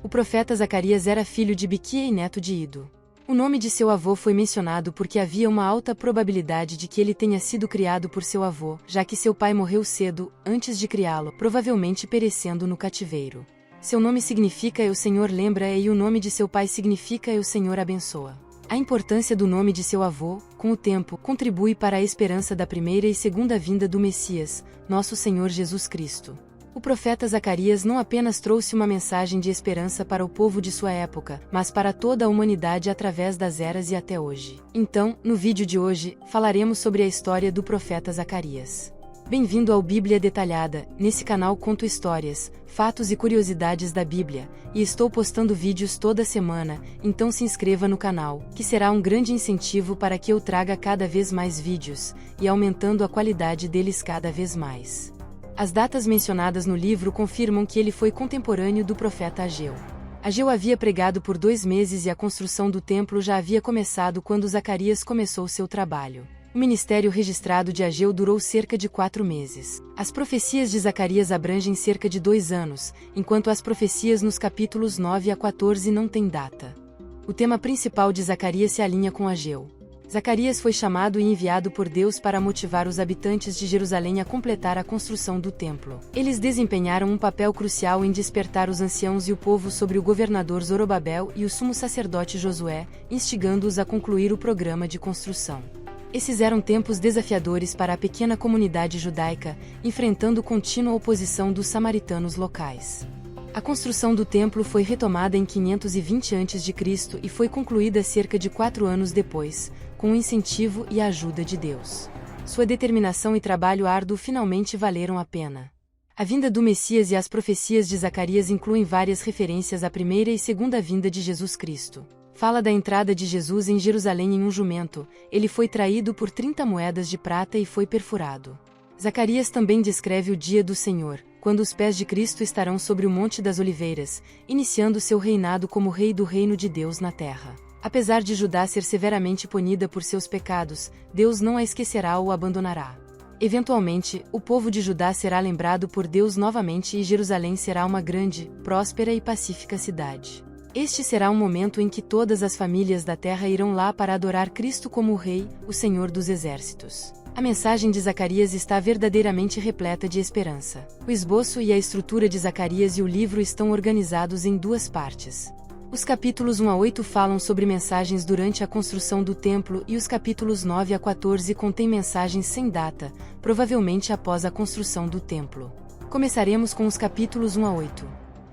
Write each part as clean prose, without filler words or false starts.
O profeta Zacarias era filho de Biquia e neto de Ido. O nome de seu avô foi mencionado porque havia uma alta probabilidade de que ele tenha sido criado por seu avô, já que seu pai morreu cedo, antes de criá-lo, provavelmente perecendo no cativeiro. Seu nome significa "o Senhor lembra" e o nome de seu pai significa "o Senhor abençoa". A importância do nome de seu avô, com o tempo, contribui para a esperança da primeira e segunda vinda do Messias, nosso Senhor Jesus Cristo. O profeta Zacarias não apenas trouxe uma mensagem de esperança para o povo de sua época, mas para toda a humanidade através das eras e até hoje. Então, no vídeo de hoje, falaremos sobre a história do profeta Zacarias. Bem-vindo ao Bíblia Detalhada. Nesse canal conto histórias, fatos e curiosidades da Bíblia, e estou postando vídeos toda semana, então se inscreva no canal, que será um grande incentivo para que eu traga cada vez mais vídeos, e aumentando a qualidade deles cada vez mais. As datas mencionadas no livro confirmam que ele foi contemporâneo do profeta Ageu. Ageu havia pregado por 2 meses e a construção do templo já havia começado quando Zacarias começou seu trabalho. O ministério registrado de Ageu durou cerca de 4 meses. As profecias de Zacarias abrangem cerca de 2 anos, enquanto as profecias nos capítulos 9 a 14 não têm data. O tema principal de Zacarias se alinha com Ageu. Zacarias foi chamado e enviado por Deus para motivar os habitantes de Jerusalém a completar a construção do templo. Eles desempenharam um papel crucial em despertar os anciãos e o povo sobre o governador Zorobabel e o sumo sacerdote Josué, instigando-os a concluir o programa de construção. Esses eram tempos desafiadores para a pequena comunidade judaica, enfrentando contínua oposição dos samaritanos locais. A construção do templo foi retomada em 520 a.C. e foi concluída cerca de 4 anos depois, com o incentivo e a ajuda de Deus. Sua determinação e trabalho árduo finalmente valeram a pena. A vinda do Messias e as profecias de Zacarias incluem várias referências à primeira e segunda vinda de Jesus Cristo. Fala da entrada de Jesus em Jerusalém em um jumento, ele foi traído por 30 moedas de prata e foi perfurado. Zacarias também descreve o dia do Senhor, quando os pés de Cristo estarão sobre o Monte das Oliveiras, iniciando seu reinado como rei do reino de Deus na terra. Apesar de Judá ser severamente punida por seus pecados, Deus não a esquecerá ou abandonará. Eventualmente, o povo de Judá será lembrado por Deus novamente e Jerusalém será uma grande, próspera e pacífica cidade. Este será um momento em que todas as famílias da terra irão lá para adorar Cristo como o Rei, o Senhor dos Exércitos. A mensagem de Zacarias está verdadeiramente repleta de esperança. O esboço e a estrutura de Zacarias e o livro estão organizados em 2 partes. Os capítulos 1 a 8 falam sobre mensagens durante a construção do templo e os capítulos 9 a 14 contêm mensagens sem data, provavelmente após a construção do templo. Começaremos com os capítulos 1 a 8.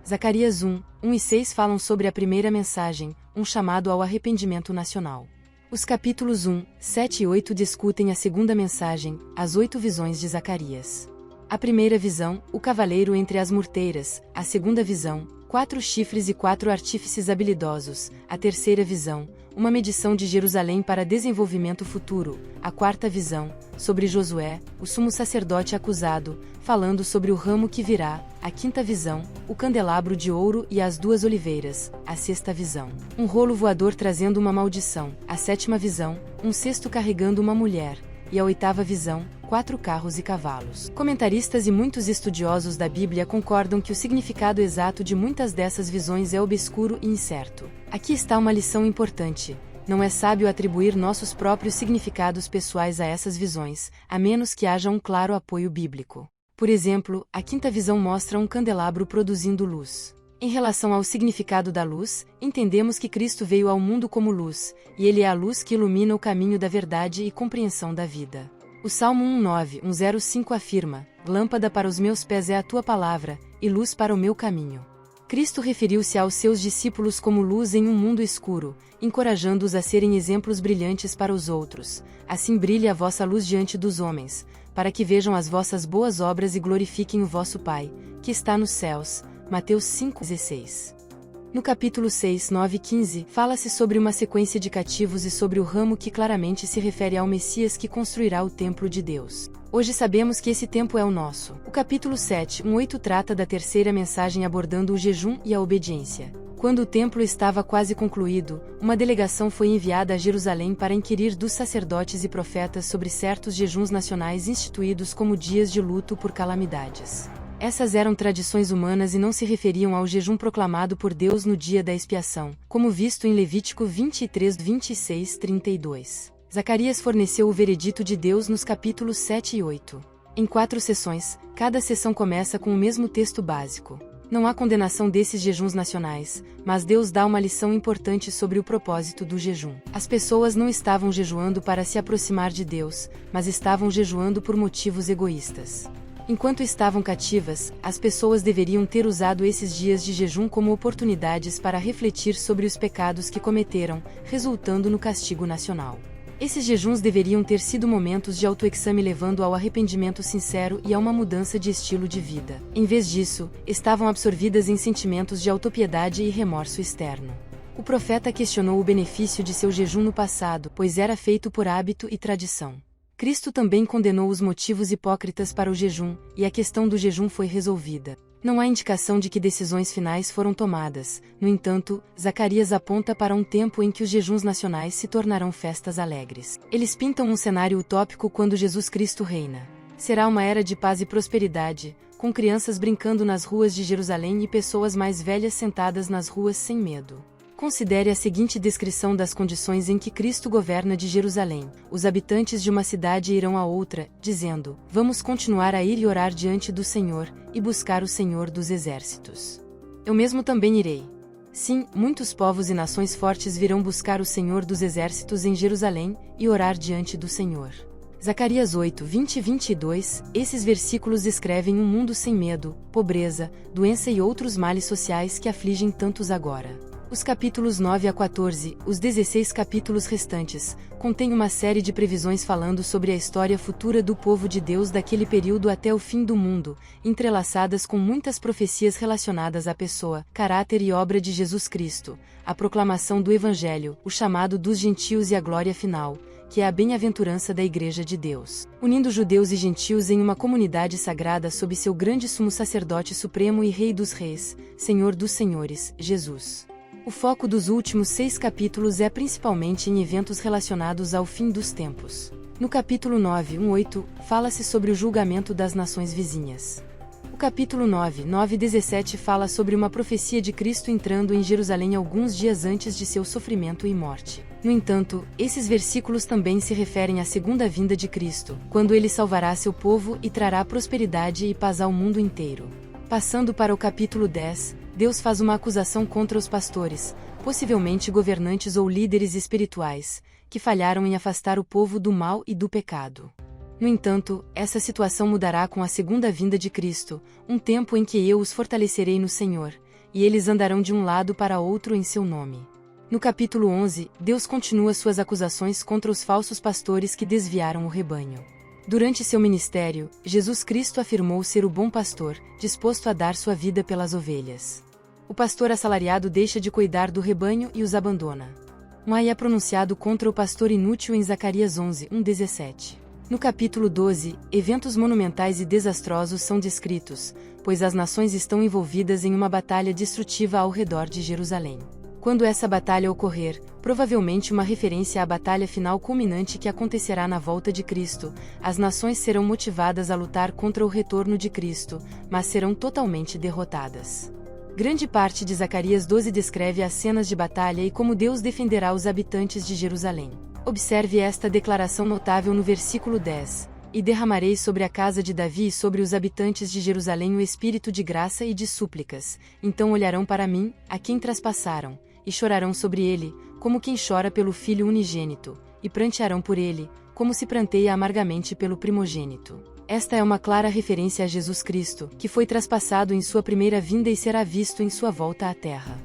Zacarias 1, 1 e 6 falam sobre a primeira mensagem, um chamado ao arrependimento nacional. Os capítulos 1, 7 e 8 discutem a segunda mensagem, as 8 visões de Zacarias. A primeira visão, o cavaleiro entre as murteiras; a segunda visão, 4 chifres e 4 artífices habilidosos; a terceira visão, uma medição de Jerusalém para desenvolvimento futuro; a quarta visão, sobre Josué, o sumo sacerdote acusado, falando sobre o ramo que virá; a quinta visão, o candelabro de ouro e as 2 oliveiras; a sexta visão, um rolo voador trazendo uma maldição; a sétima visão, um cesto carregando uma mulher; e a oitava visão, 4 carros e cavalos. Comentaristas e muitos estudiosos da Bíblia concordam que o significado exato de muitas dessas visões é obscuro e incerto. Aqui está uma lição importante. Não é sábio atribuir nossos próprios significados pessoais a essas visões, a menos que haja um claro apoio bíblico. Por exemplo, a quinta visão mostra um candelabro produzindo luz. Em relação ao significado da luz, entendemos que Cristo veio ao mundo como luz, e Ele é a luz que ilumina o caminho da verdade e compreensão da vida. O Salmo 1:9-105 afirma: "Lâmpada para os meus pés é a tua palavra, e luz para o meu caminho." Cristo referiu-se aos seus discípulos como luz em um mundo escuro, encorajando-os a serem exemplos brilhantes para os outros. Assim brilhe a vossa luz diante dos homens, para que vejam as vossas boas obras e glorifiquem o vosso Pai, que está nos céus. Mateus 5:16. No capítulo 6, 9 e 15, fala-se sobre uma sequência de cativos e sobre o ramo que claramente se refere ao Messias que construirá o templo de Deus. Hoje sabemos que esse tempo é o nosso. O capítulo 7, 1-8 trata da terceira mensagem abordando o jejum e a obediência. Quando o templo estava quase concluído, uma delegação foi enviada a Jerusalém para inquirir dos sacerdotes e profetas sobre certos jejuns nacionais instituídos como dias de luto por calamidades. Essas eram tradições humanas e não se referiam ao jejum proclamado por Deus no dia da expiação, como visto em Levítico 23, 26, 32. Zacarias forneceu o veredito de Deus nos capítulos 7 e 8. Em 4 sessões, cada sessão começa com o mesmo texto básico. Não há condenação desses jejuns nacionais, mas Deus dá uma lição importante sobre o propósito do jejum. As pessoas não estavam jejuando para se aproximar de Deus, mas estavam jejuando por motivos egoístas. Enquanto estavam cativas, as pessoas deveriam ter usado esses dias de jejum como oportunidades para refletir sobre os pecados que cometeram, resultando no castigo nacional. Esses jejuns deveriam ter sido momentos de autoexame levando ao arrependimento sincero e a uma mudança de estilo de vida. Em vez disso, estavam absorvidas em sentimentos de autopiedade e remorso externo. O profeta questionou o benefício de seu jejum no passado, pois era feito por hábito e tradição. Cristo também condenou os motivos hipócritas para o jejum, e a questão do jejum foi resolvida. Não há indicação de que decisões finais foram tomadas, no entanto, Zacarias aponta para um tempo em que os jejuns nacionais se tornarão festas alegres. Eles pintam um cenário utópico quando Jesus Cristo reina. Será uma era de paz e prosperidade, com crianças brincando nas ruas de Jerusalém e pessoas mais velhas sentadas nas ruas sem medo. Considere a seguinte descrição das condições em que Cristo governa de Jerusalém. Os habitantes de uma cidade irão a outra, dizendo: vamos continuar a ir e orar diante do Senhor, e buscar o Senhor dos exércitos. Eu mesmo também irei. Sim, muitos povos e nações fortes virão buscar o Senhor dos exércitos em Jerusalém, e orar diante do Senhor. Zacarias 8, 20 e 22, esses versículos descrevem um mundo sem medo, pobreza, doença e outros males sociais que afligem tantos agora. Os capítulos 9 a 14, os 16 capítulos restantes, contêm uma série de previsões falando sobre a história futura do povo de Deus daquele período até o fim do mundo, entrelaçadas com muitas profecias relacionadas à pessoa, caráter e obra de Jesus Cristo, a proclamação do Evangelho, o chamado dos gentios e a glória final, que é a bem-aventurança da Igreja de Deus, unindo judeus e gentios em uma comunidade sagrada sob seu grande sumo sacerdote supremo e Rei dos Reis, Senhor dos Senhores, Jesus. O foco dos últimos 6 capítulos é principalmente em eventos relacionados ao fim dos tempos. No capítulo 9, 1:8, fala-se sobre o julgamento das nações vizinhas. O capítulo 9, 9 e 17 fala sobre uma profecia de Cristo entrando em Jerusalém alguns dias antes de seu sofrimento e morte. No entanto, esses versículos também se referem à segunda vinda de Cristo, quando ele salvará seu povo e trará prosperidade e paz ao mundo inteiro. Passando para o capítulo 10, Deus faz uma acusação contra os pastores, possivelmente governantes ou líderes espirituais, que falharam em afastar o povo do mal e do pecado. No entanto, essa situação mudará com a segunda vinda de Cristo, um tempo em que eu os fortalecerei no Senhor, e eles andarão de um lado para outro em seu nome. No capítulo 11, Deus continua suas acusações contra os falsos pastores que desviaram o rebanho. Durante seu ministério, Jesus Cristo afirmou ser o bom pastor, disposto a dar sua vida pelas ovelhas. O pastor assalariado deixa de cuidar do rebanho e os abandona. Um ai é pronunciado contra o pastor inútil em Zacarias 11, 1-17. No capítulo 12, eventos monumentais e desastrosos são descritos, pois as nações estão envolvidas em uma batalha destrutiva ao redor de Jerusalém. Quando essa batalha ocorrer, provavelmente uma referência à batalha final culminante que acontecerá na volta de Cristo, as nações serão motivadas a lutar contra o retorno de Cristo, mas serão totalmente derrotadas. Grande parte de Zacarias 12 descreve as cenas de batalha e como Deus defenderá os habitantes de Jerusalém. Observe esta declaração notável no versículo 10. E derramarei sobre a casa de Davi e sobre os habitantes de Jerusalém o espírito de graça e de súplicas, então olharão para mim, a quem traspassaram, e chorarão sobre ele, como quem chora pelo filho unigênito, e prantearão por ele, como se pranteia amargamente pelo primogênito. Esta é uma clara referência a Jesus Cristo, que foi traspassado em sua primeira vinda e será visto em sua volta à terra.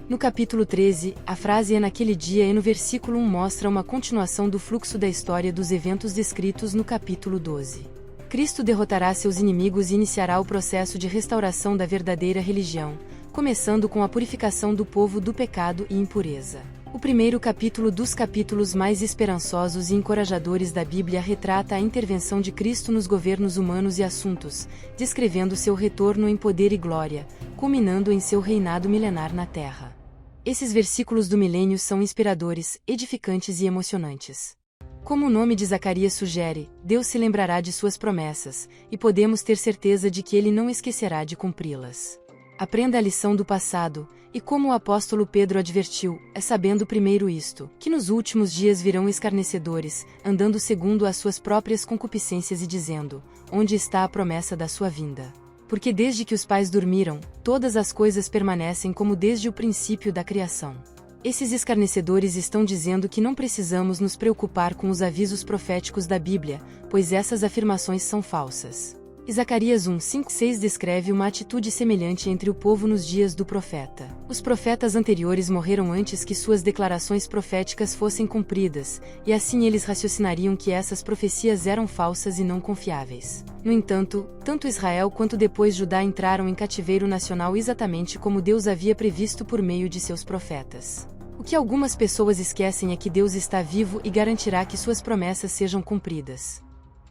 No capítulo 13, a frase é naquele dia e no versículo 1 mostra uma continuação do fluxo da história dos eventos descritos no capítulo 12. Cristo derrotará seus inimigos e iniciará o processo de restauração da verdadeira religião, começando com a purificação do povo do pecado e impureza. O primeiro capítulo dos capítulos mais esperançosos e encorajadores da Bíblia retrata a intervenção de Cristo nos governos humanos e assuntos, descrevendo seu retorno em poder e glória, culminando em seu reinado milenar na Terra. Esses versículos do milênio são inspiradores, edificantes e emocionantes. Como o nome de Zacarias sugere, Deus se lembrará de suas promessas, e podemos ter certeza de que ele não esquecerá de cumpri-las. Aprenda a lição do passado, e como o apóstolo Pedro advertiu, é sabendo primeiro isto, que nos últimos dias virão escarnecedores, andando segundo as suas próprias concupiscências e dizendo: onde está a promessa da sua vinda? Porque desde que os pais dormiram, todas as coisas permanecem como desde o princípio da criação. Esses escarnecedores estão dizendo que não precisamos nos preocupar com os avisos proféticos da Bíblia, pois essas afirmações são falsas. Zacarias 1:5-6 descreve uma atitude semelhante entre o povo nos dias do profeta. Os profetas anteriores morreram antes que suas declarações proféticas fossem cumpridas, e assim eles raciocinariam que essas profecias eram falsas e não confiáveis. No entanto, tanto Israel quanto depois Judá entraram em cativeiro nacional exatamente como Deus havia previsto por meio de seus profetas. O que algumas pessoas esquecem é que Deus está vivo e garantirá que suas promessas sejam cumpridas.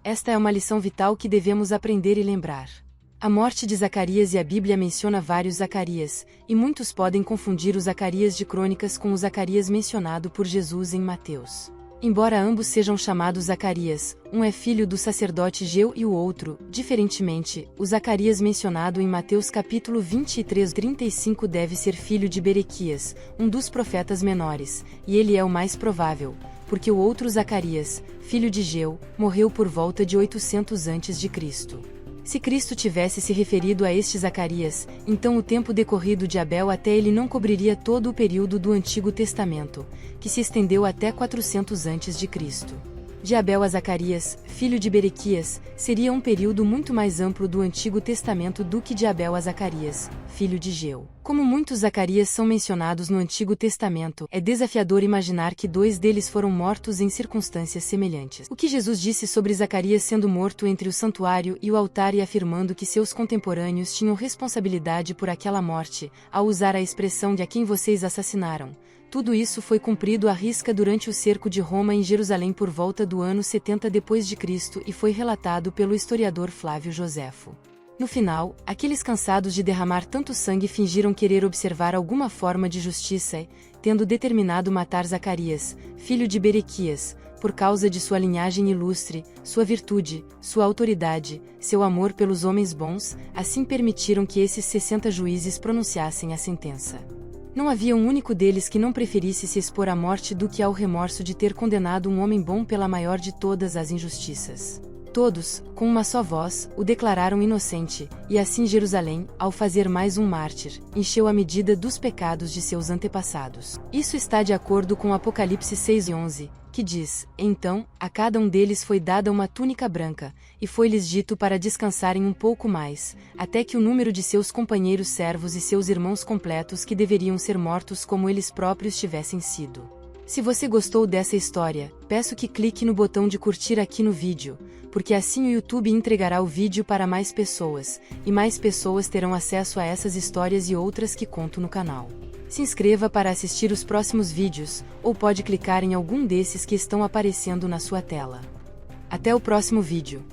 Esta é uma lição vital que devemos aprender e lembrar. A morte de Zacarias, e a Bíblia menciona vários Zacarias, e muitos podem confundir o Zacarias de Crônicas com o Zacarias mencionado por Jesus em Mateus. Embora ambos sejam chamados Zacarias, um é filho do sacerdote Geu e o outro, diferentemente, o Zacarias mencionado em Mateus capítulo 23:35 deve ser filho de Berequias, um dos profetas menores, e ele é o mais provável, porque o outro Zacarias, filho de Geu, morreu por volta de 800 a.C. Se Cristo tivesse se referido a este Zacarias, então o tempo decorrido de Abel até ele não cobriria todo o período do Antigo Testamento, que se estendeu até 400 a.C. De Abel a Zacarias, filho de Berequias, seria um período muito mais amplo do Antigo Testamento do que de Abel a Zacarias, filho de Geu. Como muitos Zacarias são mencionados no Antigo Testamento, é desafiador imaginar que dois deles foram mortos em circunstâncias semelhantes. O que Jesus disse sobre Zacarias sendo morto entre o santuário e o altar e afirmando que seus contemporâneos tinham responsabilidade por aquela morte, ao usar a expressão de a quem vocês assassinaram. Tudo isso foi cumprido à risca durante o cerco de Roma em Jerusalém por volta do ano 70 d.C. e foi relatado pelo historiador Flávio Joséfo. No final, aqueles cansados de derramar tanto sangue fingiram querer observar alguma forma de justiça e, tendo determinado matar Zacarias, filho de Berequias, por causa de sua linhagem ilustre, sua virtude, sua autoridade, seu amor pelos homens bons, assim permitiram que esses 60 juízes pronunciassem a sentença. Não havia um único deles que não preferisse se expor à morte do que ao remorso de ter condenado um homem bom pela maior de todas as injustiças. Todos, com uma só voz, o declararam inocente, e assim Jerusalém, ao fazer mais um mártir, encheu a medida dos pecados de seus antepassados. Isso está de acordo com Apocalipse 6:11, que diz: então, a cada um deles foi dada uma túnica branca, e foi-lhes dito para descansarem um pouco mais, até que o número de seus companheiros servos e seus irmãos completos que deveriam ser mortos como eles próprios tivessem sido. Se você gostou dessa história, peço que clique no botão de curtir aqui no vídeo, porque assim o YouTube entregará o vídeo para mais pessoas, e mais pessoas terão acesso a essas histórias e outras que conto no canal. Se inscreva para assistir os próximos vídeos, ou pode clicar em algum desses que estão aparecendo na sua tela. Até o próximo vídeo.